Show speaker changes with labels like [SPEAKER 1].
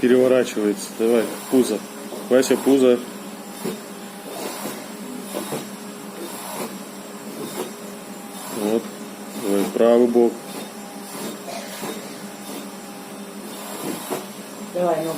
[SPEAKER 1] переворачивается. Давай, пузо. Вася, пузо. Вот. Давай, правый бок.
[SPEAKER 2] Давай ногу.